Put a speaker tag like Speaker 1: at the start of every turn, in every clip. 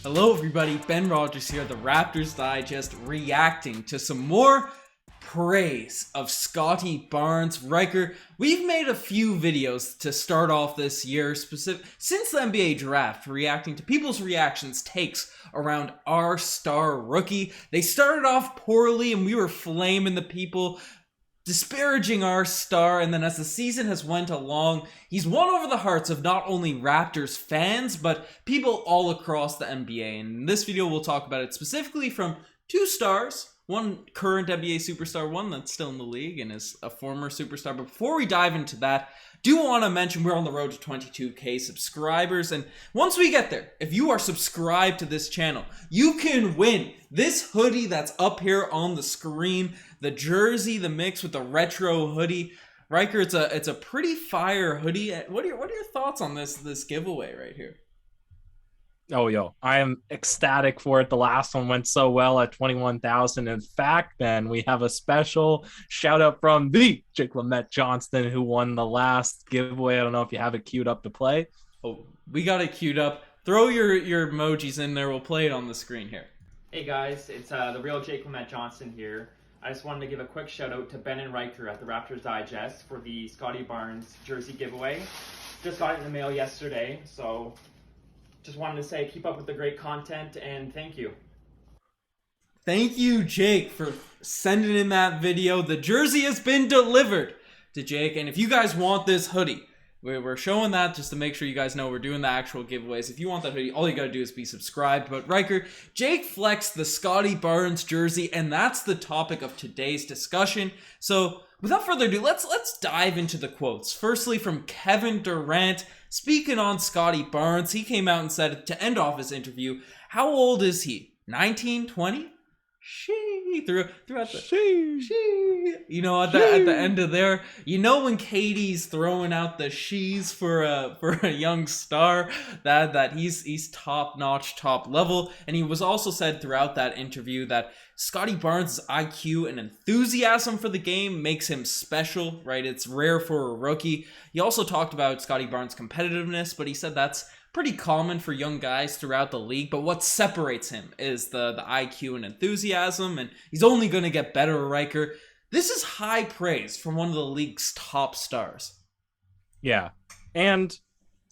Speaker 1: Hello everybody, Ben Rogers here, the Raptors Digest, reacting to some more praise of Scottie Barnes. Riker, we've made a few videos to start off this year, since the NBA draft, reacting to people's reactions, takes around our star rookie. They started off poorly and we were flaming the people, disparaging our star, and then as the season has went along, he's won over the hearts of not only Raptors fans, but people all across the NBA. And in this video, we'll talk about it specifically from two stars, one current NBA superstar, one that's still in the league and is a former superstar. But before we dive into that, do want to mention we're on the road to 22k subscribers, and once we get there, if you are subscribed to this channel, you can win this hoodie that's up here on the screen, the jersey, the mix with the retro hoodie. Riker, it's a pretty fire hoodie. What are your thoughts on this giveaway right here?
Speaker 2: Oh, yo, I am ecstatic for it. The last one went so well at 21,000. In fact, Ben, we have a special shout out from the Jake Johnston who won the last giveaway. I don't know if you have it queued up to play.
Speaker 1: Oh, we got it queued up. Throw your emojis in there. We'll play it on the screen here.
Speaker 3: Hey guys, it's the real Jake Johnston here. I just wanted to give a quick shout out to Ben and Riker at the Raptors Digest for the Scottie Barnes jersey giveaway. Just got it in the mail yesterday, so just wanted to say keep up with the great content and thank you.
Speaker 1: Thank you, Jake, for sending in that video. The jersey has been delivered to Jake, and if you guys want this hoodie, we're showing that just to make sure you guys know we're doing the actual giveaways. If you want that hoodie, all you gotta do is be subscribed. But Riker, Jake flexed the Scottie Barnes jersey, and that's the topic of today's discussion. So without further ado, let's dive into the quotes. Firstly, from Kevin Durant, speaking on Scottie Barnes, he came out and said to end off his interview, how old is he? 19, 20? Throughout the you know, at the end of there, you know, when Katie's throwing out the she's for a young star, that he's top notch, top level. And he was also said throughout that interview that Scottie Barnes' IQ and enthusiasm for the game makes him special, right? It's rare for a rookie. He also talked about Scottie Barnes' competitiveness, but he said that's pretty common for young guys throughout the league, but what separates him is the IQ and enthusiasm, and he's only going to get better, Riker. This is high praise from one of the league's top stars.
Speaker 2: Yeah, and,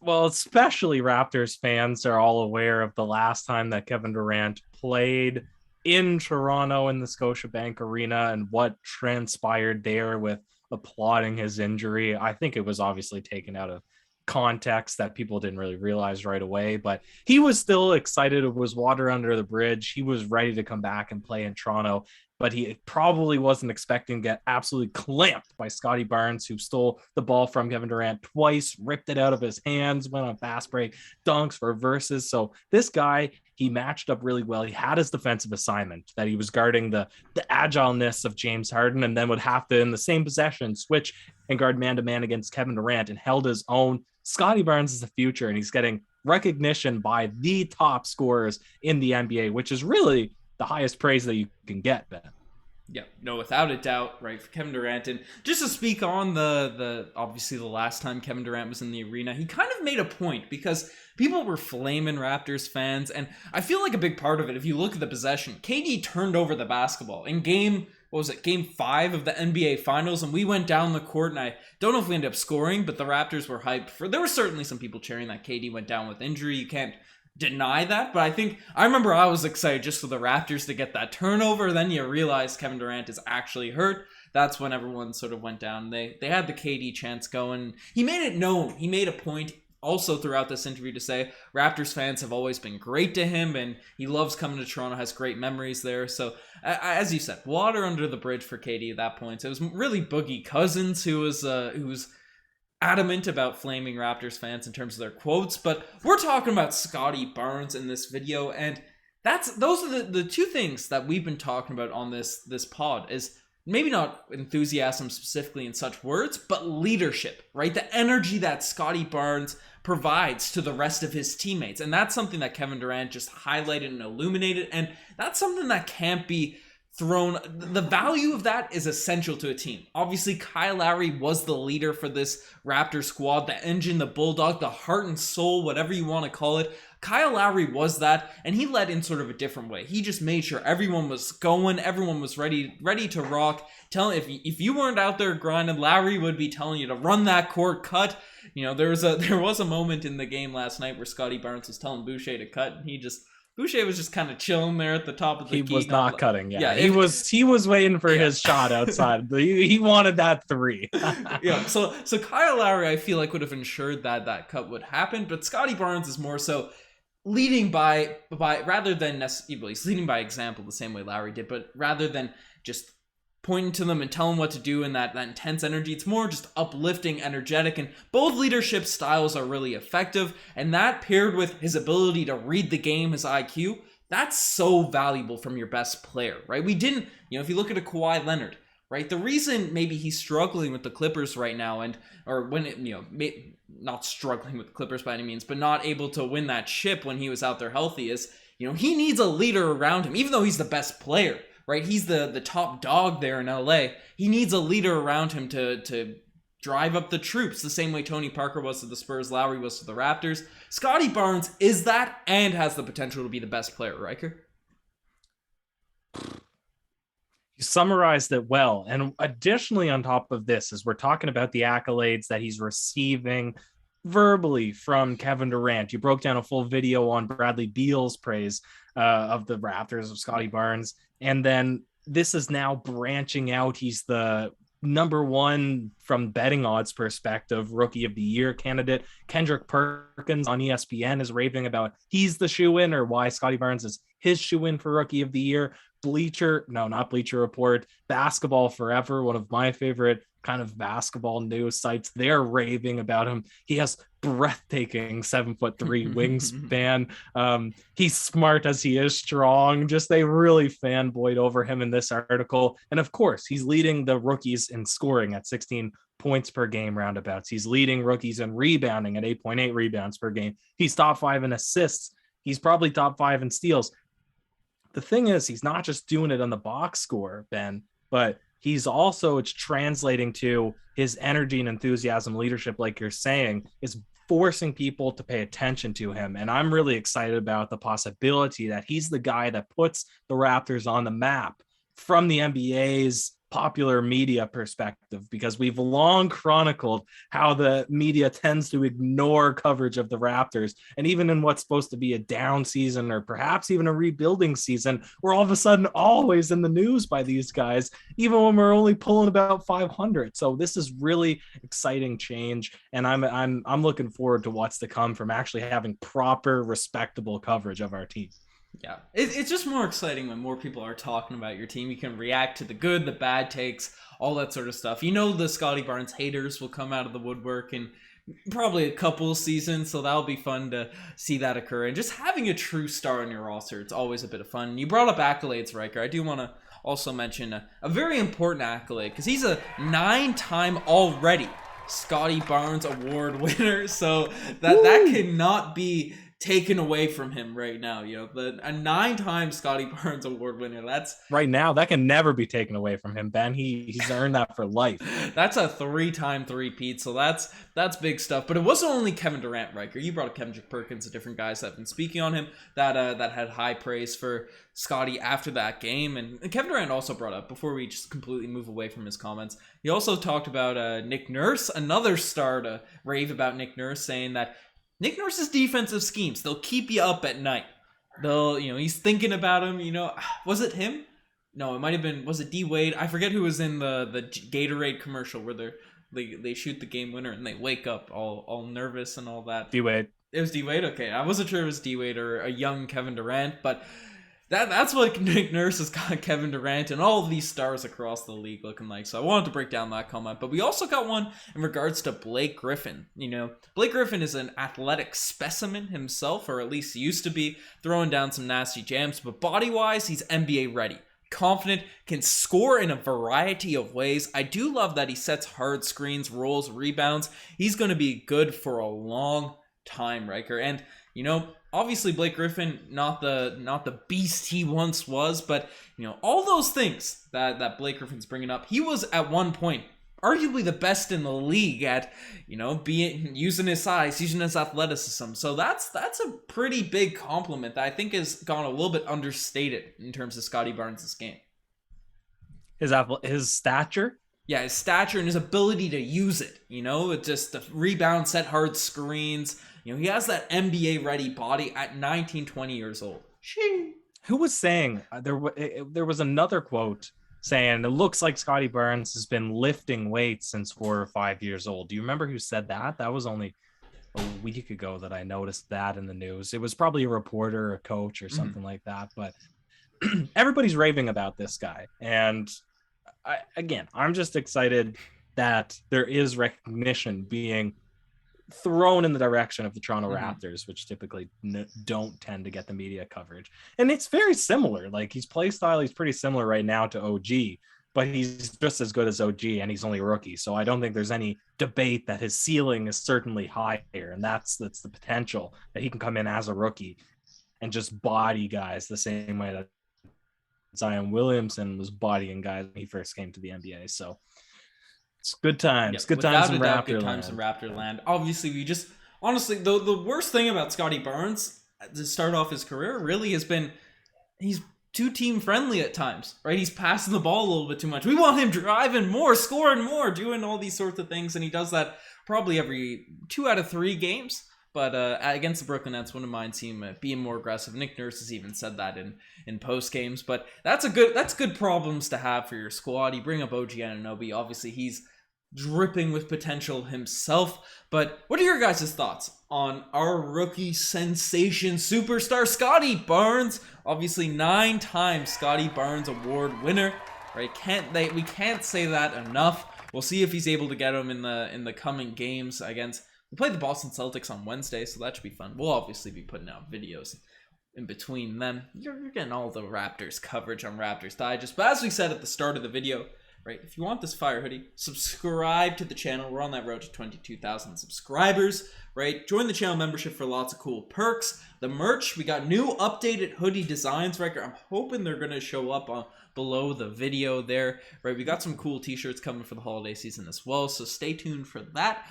Speaker 2: well, especially Raptors fans are all aware of the last time that Kevin Durant played in Toronto in the Scotiabank Arena and what transpired there with applauding his injury. I think it was obviously taken out of context that people didn't really realize right away, but he was still excited. It was water under the bridge. He was ready to come back and play in Toronto, but he probably wasn't expecting to get absolutely clamped by Scottie Barnes, who stole the ball from Kevin Durant twice, ripped it out of his hands, went on fast break, dunks, reverses. So this guy, he matched up really well. He had his defensive assignment that he was guarding the agileness of James Harden, and then would have to, in the same possession, switch and guard man-to-man against Kevin Durant, and held his own. Scottie Barnes is the future, and he's getting recognition by the top scorers in the NBA, which is really the highest praise that you can get, Ben.
Speaker 1: Yeah, no, without a doubt, right, for Kevin Durant. And just to speak on the obviously the last time Kevin Durant was in the arena, he kind of made a point because people were flaming Raptors fans, and I feel like a big part of it, if you look at the possession, KD turned over the basketball in game 5 of the NBA Finals, and we went down the court, and I don't know if we ended up scoring, but the Raptors were hyped for, there were certainly some people cheering that KD went down with injury. You can't deny that, but I remember I was excited just for the Raptors to get that turnover. Then you realize Kevin Durant is actually hurt. That's when everyone sort of went down. They had the KD chance going. He made it known. He made a point also throughout this interview to say Raptors fans have always been great to him, and he loves coming to Toronto, has great memories there. So as you said, water under the bridge for KD at that point. So it was really Boogie Cousins who was adamant about flaming Raptors fans in terms of their quotes, but we're talking about Scottie Barnes in this video, and those are the two things that we've been talking about on this pod, is maybe not enthusiasm specifically in such words, but leadership, right? The energy that Scottie Barnes provides to the rest of his teammates, and that's something that Kevin Durant just highlighted and illuminated, and that's something that can't be thrown. The value of that is essential to a team. Obviously, Kyle Lowry was the leader for this Raptor squad, the engine, the bulldog, the heart and soul, whatever you want to call it. Kyle Lowry was that, and he led in sort of a different way. He just made sure everyone was going, everyone was ready to rock. If you weren't out there grinding, Lowry would be telling you to run that court, cut. There was a moment in the game last night where Scottie Barnes was telling Boucher to cut, and Boucher was just kind of chilling there at the top of the key.
Speaker 2: He was not cutting. Yeah,
Speaker 1: he
Speaker 2: was waiting for his shot outside. He wanted that 3.
Speaker 1: Yeah. So Kyle Lowry, I feel like, would have ensured that cut would happen, but Scottie Barnes is more so leading by rather than necessarily, he's leading by example the same way Lowry did, but rather than just pointing to them and telling what to do in that intense energy, it's more just uplifting, energetic, and both leadership styles are really effective, and that paired with his ability to read the game, his IQ, that's so valuable from your best player, right? We didn't, if you look at a Kawhi Leonard, right, the reason maybe he's struggling with the Clippers right now, not struggling with the Clippers by any means, but not able to win that chip when he was out there healthy is, he needs a leader around him, even though he's the best player. Right, he's the top dog there in LA. He needs a leader around him to drive up the troops, the same way Tony Parker was to the Spurs, Lowry was to the Raptors. Scottie Barnes is that and has the potential to be the best player, Ryker.
Speaker 2: You summarized it well. And additionally, on top of this, as we're talking about the accolades that he's receiving verbally from Kevin Durant, you broke down a full video on Bradley Beal's praise of the Raptors, of Scottie Barnes. And then this is now branching out. He's the number 1 from betting odds perspective Rookie of the Year candidate. Kendrick Perkins on ESPN is raving about he's the shoe-in, or why Scottie Barnes is his shoe-in for Rookie of the Year. Bleacher Report, Basketball Forever, one of my favorite kind of basketball news sites, they're raving about him. He has breathtaking 7'3" wingspan. He's smart as he is strong. Just they really fanboyed over him in this article. And of course, he's leading the rookies in scoring at 16 points per game roundabouts. He's leading rookies in rebounding at 8.8 rebounds per game. He's top 5 in assists. He's probably top 5 in steals. The thing is, he's not just doing it on the box score, Ben, but it's translating to his energy and enthusiasm, leadership, like you're saying, is forcing people to pay attention to him. And I'm really excited about the possibility that he's the guy that puts the Raptors on the map from the NBA's popular media perspective, because we've long chronicled how the media tends to ignore coverage of the Raptors. And even in what's supposed to be a down season, or perhaps even a rebuilding season, we're all of a sudden always in the news by these guys, even when we're only pulling about 500. So this is really exciting change, and I'm looking forward to what's to come from actually having proper, respectable coverage of our team.
Speaker 1: Yeah, it's just more exciting when more people are talking about your team. You can react to the good, the bad takes, all that sort of stuff. The Scottie Barnes haters will come out of the woodwork in probably a couple seasons, so that'll be fun to see that occur. And just having a true star on your roster, it's always a bit of fun. You brought up accolades, Ryker. I do want to also mention a very important accolade, because he's a 9-time already Scottie Barnes Award winner, so that cannot be taken away from him right now. A 9-time Scottie Barnes Award winner. That's
Speaker 2: right now. That can never be taken away from him, Ben. He's earned that for life.
Speaker 1: That's a 3-time three-peat. So that's big stuff. But it wasn't only Kevin Durant, Ryker. You brought up Kendrick Perkins, the different guys that have been speaking on him that had high praise for Scottie after that game. And Kevin Durant also brought up, before we just completely move away from his comments, he also talked about Nick Nurse, another star to rave about Nick Nurse, saying that Nick Nurse's defensive schemes, they'll keep you up at night. He's thinking about him, was it him? No, it might have been, was it D Wade? I forget who was in the Gatorade commercial where they shoot the game winner and they wake up all nervous and all that.
Speaker 2: D Wade.
Speaker 1: It was D Wade? Okay, I wasn't sure it was D Wade or a young Kevin Durant, but that's what Nick Nurse has got Kevin Durant and all of these stars across the league looking like. So I wanted to break down that comment. But we also got one in regards to Blake Griffin. Blake Griffin is an athletic specimen himself, or at least used to be, throwing down some nasty jams. But body-wise, he's NBA ready. Confident, can score in a variety of ways. I do love that he sets hard screens, rolls, rebounds. He's going to be good for a long time, Ryker. And, obviously Blake Griffin, not the beast he once was, but all those things that Blake Griffin's bringing up, he was at one point arguably the best in the league at being using his size, using his athleticism. So that's a pretty big compliment that I think has gone a little bit understated in terms of Scottie Barnes' game.
Speaker 2: His stature.
Speaker 1: Yeah, his stature and his ability to use it, just the rebound, set hard screens. He has that NBA-ready body at 19, 20 years old.
Speaker 2: Who was saying, there was another quote saying, it looks like Scottie Barnes has been lifting weights since 4 or 5 years old. Do you remember who said that? That was only a week ago that I noticed that in the news. It was probably a reporter, or a coach, or something like that. But everybody's raving about this guy. And I'm just excited that there is recognition being thrown in the direction of the Toronto Raptors, which typically don't tend to get the media coverage. And it's very similar. Like, his play style, he's pretty similar right now to OG, but he's just as good as OG, and he's only a rookie. So I don't think there's any debate that his ceiling is certainly higher, and that's the potential that he can come in as a rookie and just body guys the same way that Zion Williamson was bodying guys when he first came to the NBA. So it's good times.
Speaker 1: Yeah,
Speaker 2: good times in Raptor
Speaker 1: good times in Raptor land. Obviously, honestly, the worst thing about Scottie Barnes to start off his career really has been he's too team friendly at times, right? He's passing the ball a little bit too much. We want him driving more, scoring more, doing all these sorts of things, and he does that probably every 2 out of 3 games. But against the Brooklyn Nets, wouldn't mind seeing him being more aggressive. Nick Nurse has even said that in post games. But that's good problems to have for your squad. You bring up OG Anunoby. Obviously, he's dripping with potential himself. But what are your guys' thoughts on our rookie sensation superstar Scottie Barnes? Obviously, 9-time Scottie Barnes Award winner. Right? We can't say that enough. We'll see if he's able to get him in the coming games against. We play the Boston Celtics on Wednesday, so that should be fun. We'll obviously be putting out videos in between them. You're getting all the Raptors coverage on Raptors Digest. But as we said at the start of the video, right, if you want this fire hoodie, subscribe to the channel. We're on that road to 22,000 subscribers, right? Join the channel membership for lots of cool perks. The merch, we got new updated hoodie designs, right? I'm hoping they're going to show up below the video there, right? We got some cool t-shirts coming for the holiday season as well, so stay tuned for that.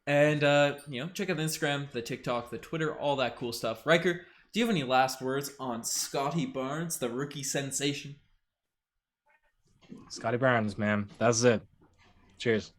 Speaker 1: And, check out the Instagram, the TikTok, the Twitter, all that cool stuff. Ryker, do you have any last words on Scottie Barnes, the rookie sensation?
Speaker 2: Scottie Barnes, man. That's it. Cheers.